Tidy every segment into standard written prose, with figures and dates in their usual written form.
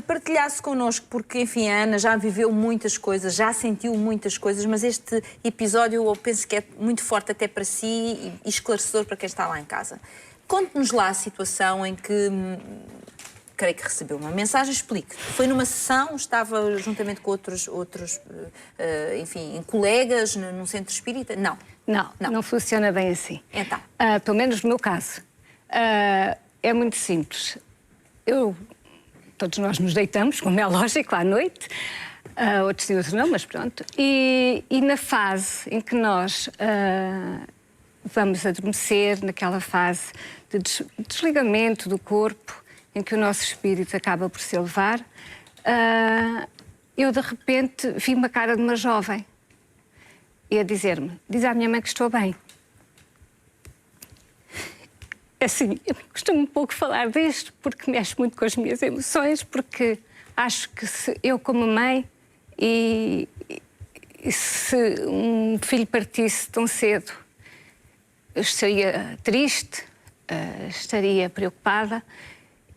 partilhasse connosco, porque, enfim, a Ana já viveu muitas coisas, já sentiu muitas coisas, mas este episódio eu penso que é muito forte até para si e esclarecedor para quem está lá em casa. Conte-nos lá a situação em que, creio que recebeu uma mensagem, explique. Foi numa sessão, estava juntamente com outros enfim, colegas num centro espírita? Não. Não funciona bem assim. Então? Pelo menos no meu caso. É muito simples. Todos nós nos deitamos, como é lógico, à noite. Outros sim, outros não, mas pronto. E na fase em que nós vamos adormecer, naquela fase de desligamento do corpo, em que o nosso espírito acaba por se elevar, eu de repente vi uma cara de uma jovem e a dizer-me: diz à minha mãe que estou bem. Assim, eu costumo um pouco falar disto porque mexe muito com as minhas emoções, porque acho que se eu como mãe e se um filho partisse tão cedo, eu estaria triste, estaria preocupada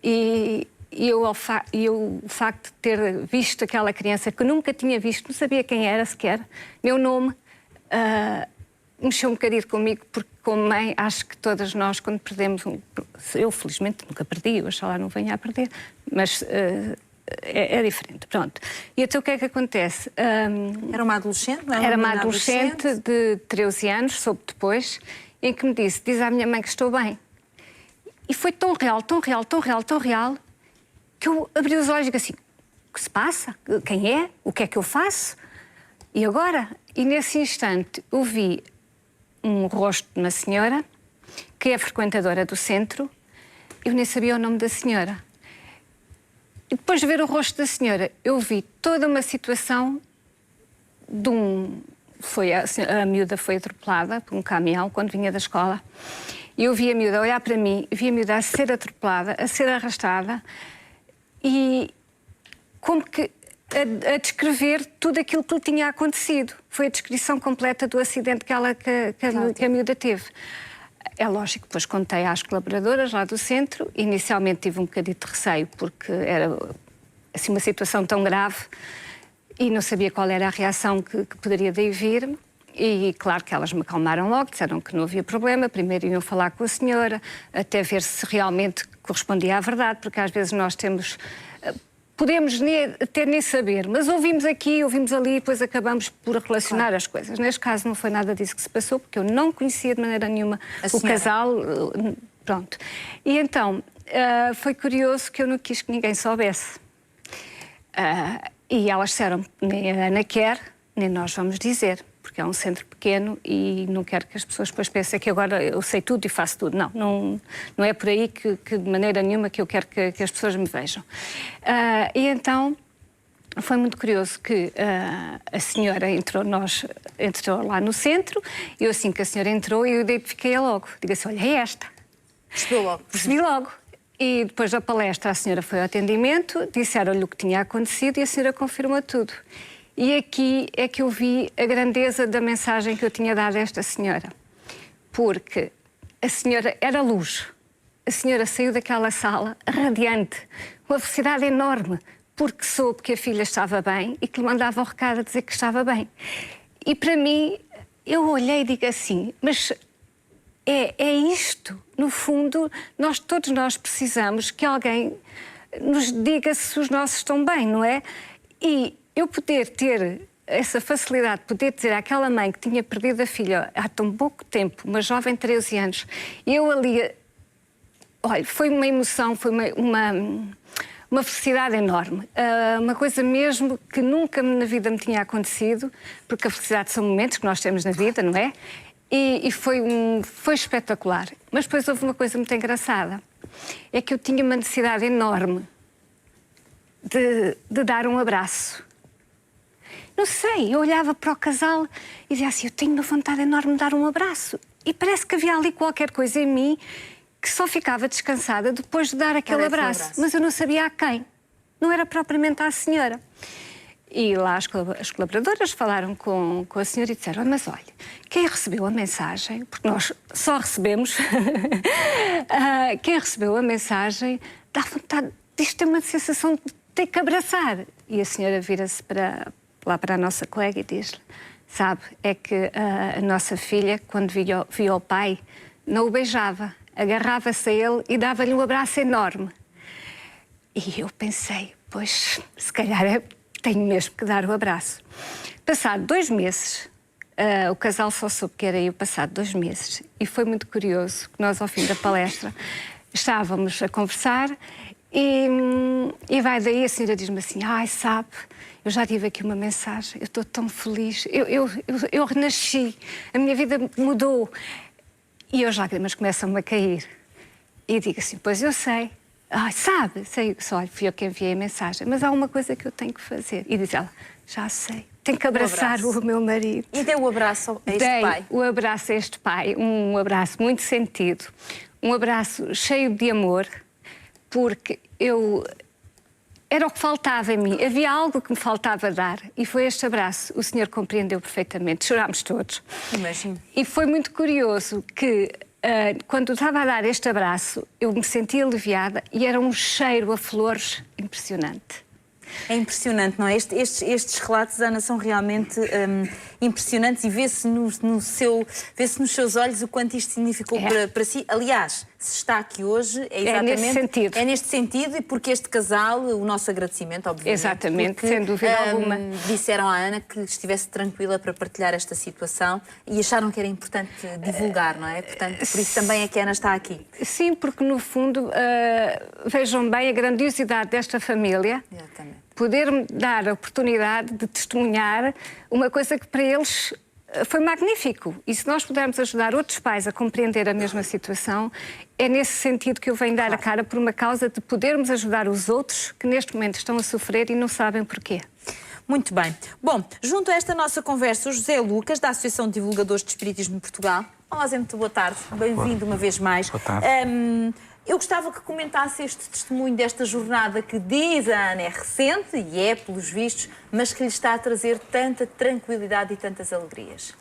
e o facto de ter visto aquela criança que eu nunca tinha visto, não sabia quem era sequer, meu nome, mexeu um bocadinho comigo, porque como mãe acho que todas nós quando perdemos eu felizmente nunca perdi, eu oxalá não venha a perder, mas é diferente, pronto. E então o que é que acontece? Era uma adolescente, não é? Era uma adolescente de 13 anos, soube depois, em que me disse: diz à minha mãe que estou bem. E foi tão real, tão real, tão real, tão real, que eu abri os olhos e digo assim: o que se passa? Quem é? O que é que eu faço? E agora? E nesse instante eu vi um rosto de uma senhora que é frequentadora do centro. Eu nem sabia o nome da senhora. E depois de ver o rosto da senhora, eu vi toda uma situação de a miúda foi atropelada por um caminhão quando vinha da escola. E eu vi a miúda olhar para mim, vi a miúda a ser atropelada, a ser arrastada e como que a descrever tudo aquilo que lhe tinha acontecido. Foi a descrição completa do acidente que a miúda teve. É lógico, depois contei às colaboradoras lá do centro. Inicialmente tive um bocadinho de receio, porque era assim, uma situação tão grave e não sabia qual era a reação que poderia daí vir. E claro que elas me acalmaram logo, disseram que não havia problema. Primeiro iam falar com a senhora, até ver se realmente correspondia à verdade, porque às vezes nós podemos até nem saber, mas ouvimos aqui, ouvimos ali e depois acabamos por relacionar as coisas. Neste caso não foi nada disso que se passou, porque eu não conhecia de maneira nenhuma o casal. Pronto. E então, foi curioso que eu não quis que ninguém soubesse. E elas disseram: nem a Ana quer, nem nós vamos dizer, porque é um centro pequeno e não quero que as pessoas depois pensem que agora eu sei tudo e faço tudo. Não é por aí que de maneira nenhuma que eu quero que as pessoas me vejam. E então foi muito curioso que a senhora entrou lá no centro e eu, assim que a senhora entrou, eu identifiquei-a logo. Digo assim: olha, é esta. Percebeu logo? Percebi logo. E depois da palestra a senhora foi ao atendimento, disseram-lhe o que tinha acontecido e a senhora confirmou tudo. E aqui é que eu vi a grandeza da mensagem que eu tinha dado a esta senhora. Porque a senhora era luz. A senhora saiu daquela sala radiante, uma felicidade enorme, porque soube que a filha estava bem e que lhe mandava um recado a dizer que estava bem. E para mim, eu olhei e digo assim: mas é isto. No fundo, todos nós precisamos que alguém nos diga se os nossos estão bem, não é? E eu poder ter essa facilidade de poder dizer àquela mãe que tinha perdido a filha há tão pouco tempo, uma jovem de 13 anos, eu ali, olha, foi uma emoção, foi uma felicidade enorme. Uma coisa mesmo que nunca na vida me tinha acontecido, porque a felicidade são momentos que nós temos na vida, não é? E foi espetacular. Mas depois houve uma coisa muito engraçada, é que eu tinha uma necessidade enorme de dar um abraço. Não sei, eu olhava para o casal e dizia assim: eu tenho uma vontade enorme de dar um abraço. E parece que havia ali qualquer coisa em mim que só ficava descansada depois de dar aquele abraço. Mas eu não sabia a quem. Não era propriamente à senhora. E lá as colaboradoras falaram com a senhora e disseram: mas olha, quem recebeu a mensagem, porque nós só recebemos, quem recebeu a mensagem dá vontade, isto tem uma sensação tem que abraçar. E a senhora vira-se lá para a nossa colega e diz-lhe, sabe, é que a nossa filha, quando via o pai, não o beijava, agarrava-se a ele e dava-lhe um abraço enorme. E eu pensei, pois, se calhar tenho mesmo que dar o abraço. Passado 2 meses, o casal só soube que era eu passado 2 meses. E foi muito curioso que nós, ao fim da palestra, estávamos a conversar e vai daí a senhora diz-me assim, ai, sabe, eu já tive aqui uma mensagem, eu estou tão feliz, eu renasci, a minha vida mudou. E as lágrimas começam-me a cair. E digo assim, pois eu sei. Ai, sabe, sei, só fui eu que enviei a mensagem, mas há uma coisa que eu tenho que fazer. E diz ela, já sei, tenho que abraçar o meu marido. E deu o abraço a este pai? Dei o abraço a este pai, um abraço muito sentido, um abraço cheio de amor, porque era o que faltava em mim, havia algo que me faltava dar e foi este abraço. O senhor compreendeu perfeitamente, chorámos todos. Imagino. E foi muito curioso que quando estava a dar este abraço eu me senti aliviada e era um cheiro a flores impressionante. É impressionante, não é? Estes relatos, Ana, são realmente impressionantes e vê-se nos seus olhos o quanto isto significou para si. Aliás, se está aqui hoje, é exatamente... É neste sentido e porque este casal, o nosso agradecimento, obviamente. Exatamente, porque, sem dúvida alguma. Disseram à Ana que estivesse tranquila para partilhar esta situação e acharam que era importante divulgar, não é? Portanto, por isso também é que a Ana está aqui. Sim, porque no fundo, vejam bem a grandiosidade desta família. Exatamente. Poder-me dar a oportunidade de testemunhar uma coisa que para eles foi magnífico. E se nós pudermos ajudar outros pais a compreender a mesma situação, é nesse sentido que eu venho dar a cara por uma causa de podermos ajudar os outros que neste momento estão a sofrer e não sabem porquê. Muito bem. Bom, junto a esta nossa conversa, o José Lucas, da Associação de Divulgadores de Espiritismo de Portugal. Olá, Zé, muito boa tarde. Bem-vindo uma vez mais. Boa tarde. Eu gostava que comentasse este testemunho desta jornada que diz a Ana é recente, e é, pelos vistos, mas que lhe está a trazer tanta tranquilidade e tantas alegrias.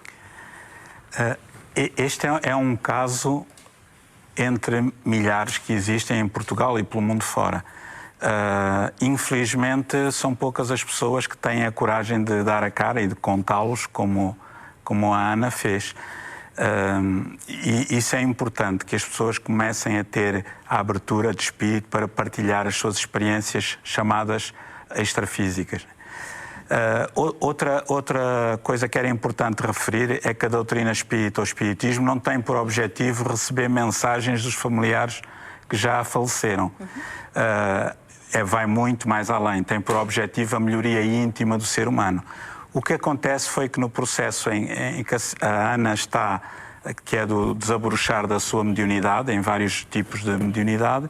Este é um caso entre milhares que existem em Portugal e pelo mundo fora. Infelizmente, são poucas as pessoas que têm a coragem de dar a cara e de contá-los como a Ana fez. E isso é importante, que as pessoas comecem a ter a abertura de espírito para partilhar as suas experiências chamadas extrafísicas. Outra coisa que era importante referir é que a doutrina espírita ou espiritismo não tem por objetivo receber mensagens dos familiares que já faleceram. Vai muito mais além, tem por objetivo a melhoria íntima do ser humano. O que acontece foi que no processo em que a Ana está, que é do desabrochar da sua mediunidade, em vários tipos de mediunidade,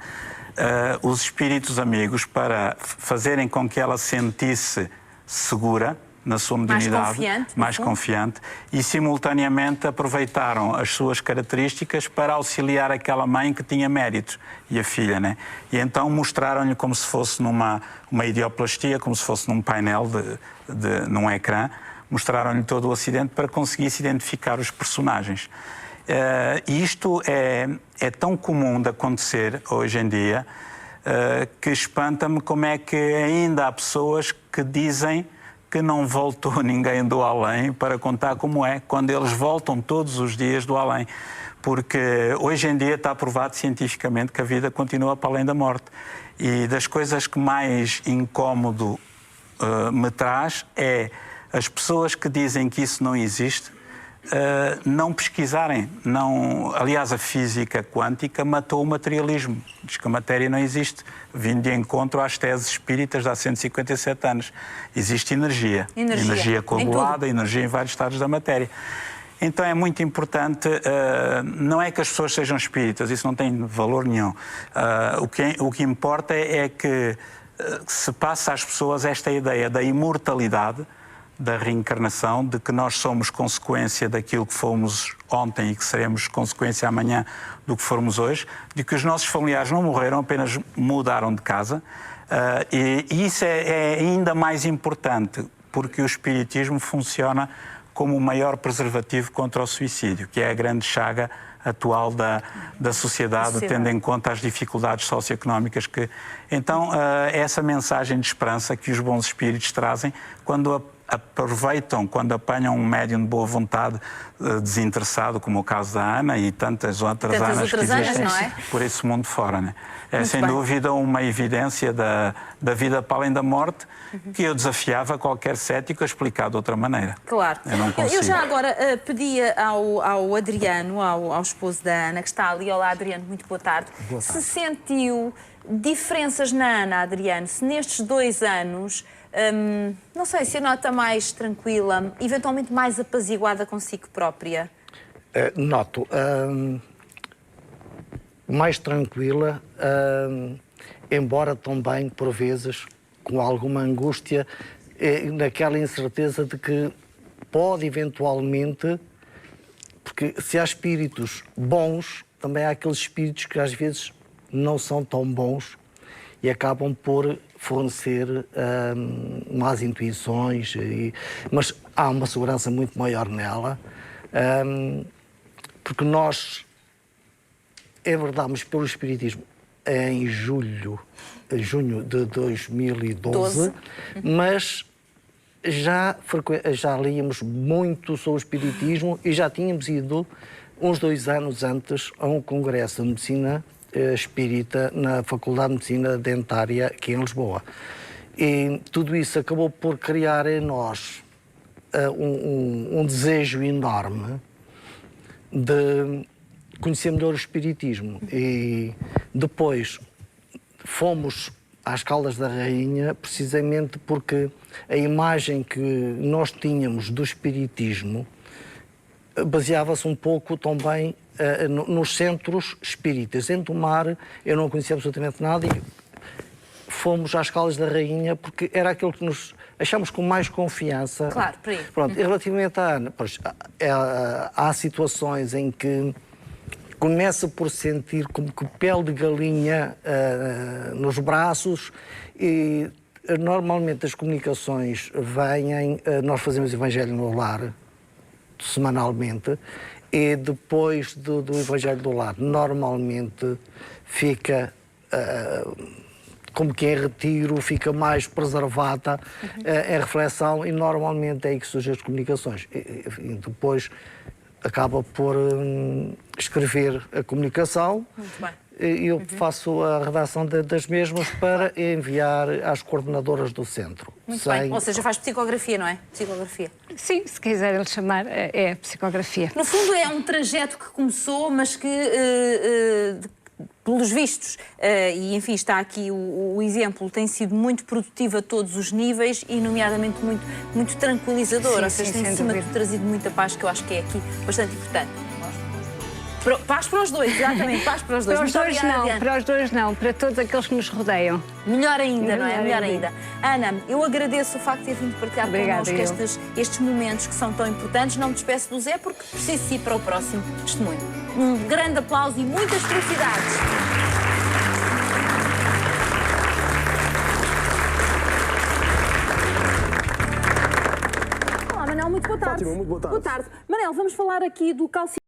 os espíritos amigos, para fazerem com que ela se sentisse segura na sua mediunidade, mais confiante, e simultaneamente aproveitaram as suas características para auxiliar aquela mãe que tinha méritos, e a filha, né? E então mostraram-lhe como se fosse uma ideoplastia, como se fosse num painel, num ecrã, mostraram-lhe todo o acidente para conseguir-se identificar os personagens. E isto é tão comum de acontecer hoje em dia que espanta-me como é que ainda há pessoas que dizem que não voltou ninguém do além para contar como é, quando eles voltam todos os dias do além. Porque hoje em dia está provado cientificamente que a vida continua para além da morte. E das coisas que mais incómodo me traz é as pessoas que dizem que isso não existe, não pesquisarem. Aliás, a física quântica matou o materialismo. Diz que a matéria não existe, vindo de encontro às teses espíritas de há 157 anos. Existe energia coagulada, energia em vários estados da matéria. Então é muito importante, não é que as pessoas sejam espíritas, isso não tem valor nenhum. O que importa é que se passa às pessoas esta ideia da imortalidade, da reencarnação, de que nós somos consequência daquilo que fomos ontem e que seremos consequência amanhã do que formos hoje, de que os nossos familiares não morreram, apenas mudaram de casa. E isso é ainda mais importante, porque o espiritismo funciona como o maior preservativo contra o suicídio, que é a grande chaga atual da sociedade, tendo em conta as dificuldades socioeconómicas que... Então, essa mensagem de esperança que os bons espíritos trazem, quando aproveitam, quando apanham um médium de boa vontade desinteressado, como o caso da Ana e tantas outras Anas que existem por esse mundo fora. Né? É sem dúvida uma evidência da vida para além da morte, que eu desafiava qualquer cético a explicar de outra maneira. Claro. Eu não consigo. Eu já agora pedia ao Adriano, ao esposo da Ana, que está ali. Olá, Adriano, muito boa tarde. Boa tarde. Se sentiu diferenças na Ana, Adriano, se nestes 2 anos... não sei, se a nota mais tranquila, eventualmente mais apaziguada consigo própria? Noto. Mais tranquila, embora também, por vezes, com alguma angústia, naquela incerteza de que pode eventualmente, porque se há espíritos bons, também há aqueles espíritos que às vezes não são tão bons e acabam por fornecer más intuições, mas há uma segurança muito maior nela, porque nós enverdámos pelo Espiritismo em junho de 2012, mas já líamos muito sobre o Espiritismo e já tínhamos ido uns 2 anos antes a um congresso de medicina espírita na Faculdade de Medicina Dentária aqui em Lisboa. E tudo isso acabou por criar em nós um desejo enorme de conhecer melhor o espiritismo. E depois fomos às Caldas da Rainha precisamente porque a imagem que nós tínhamos do espiritismo baseava-se um pouco também nos centros espíritas. Em Tomar eu não conhecia absolutamente nada e fomos às Caldas da Rainha porque era aquilo que nos achamos com mais confiança. Claro, por aí. Pronto, e relativamente à Ana, pois, há situações em que começa por sentir como que pele de galinha nos braços e normalmente as comunicações vêm, nós fazemos Evangelho no Lar semanalmente e depois do Evangelho do Lar normalmente fica como que em retiro, fica mais preservada em reflexão e normalmente é aí que surgem as comunicações. E depois acaba por escrever a comunicação. Muito bem. E eu faço a redação das mesmas para enviar às coordenadoras do centro. Muito bem. Ou seja, faz psicografia, não é? Psicografia. Sim, se quiser ele chamar, é psicografia. No fundo é um trajeto que começou, mas que, pelos vistos, e enfim, está aqui o exemplo, tem sido muito produtivo a todos os níveis e, nomeadamente, muito tranquilizador. Sim, ou seja, sim, tem, acima de tudo, trazido muita paz, que eu acho que é aqui bastante importante. Paz para os dois, exatamente, paz para os dois. Para os dois não, para os dois não, para todos aqueles que nos rodeiam. Melhor ainda, não é? Melhor ainda. Ana, eu agradeço o facto de ter vindo partilhar connosco estes momentos que são tão importantes. Não me despeço do Zé porque preciso ir para o próximo testemunho. Um grande aplauso e muitas felicidades. Olá, Manel, muito boa tarde. Fátima, muito boa tarde. Boa tarde. Manel, vamos falar aqui do calcium.